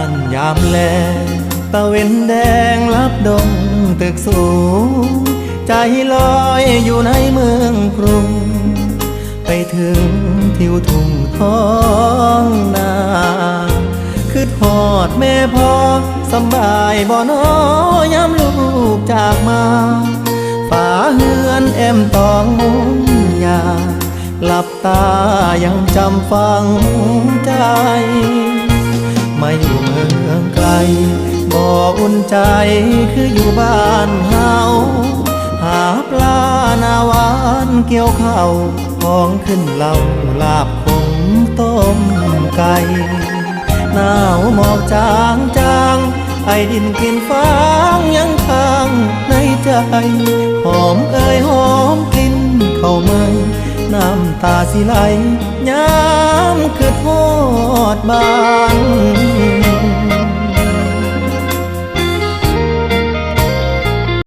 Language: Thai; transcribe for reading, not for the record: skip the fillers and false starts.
านยามแลตะเวนแดงลับดงตึกสูงใจลอยอยู่ในเมืองกรุงไปถึงทิวทุ่งท้องนาคือทอดแม่พ่อสำบายบ่น้อยามลูกจากมาฝาเฮือนแอมตองมุงยาหลับตายังจำฝังใจมาอยู่เมืองไกลบ่อุ่นใจคืออยู่บ้านเฮาหาปลาหน้าหวานเกี่ยวข้าวของขึ้นเหล่าลาบขมต้มไก่หนาวหมอกจางจางไอดินกลิ่นฟางยังค้างในใจหอมเอ่ยหอมกลิ่นเข้าเมื่อยน้ำตาสิไหลย้ำคือทอดบ้าน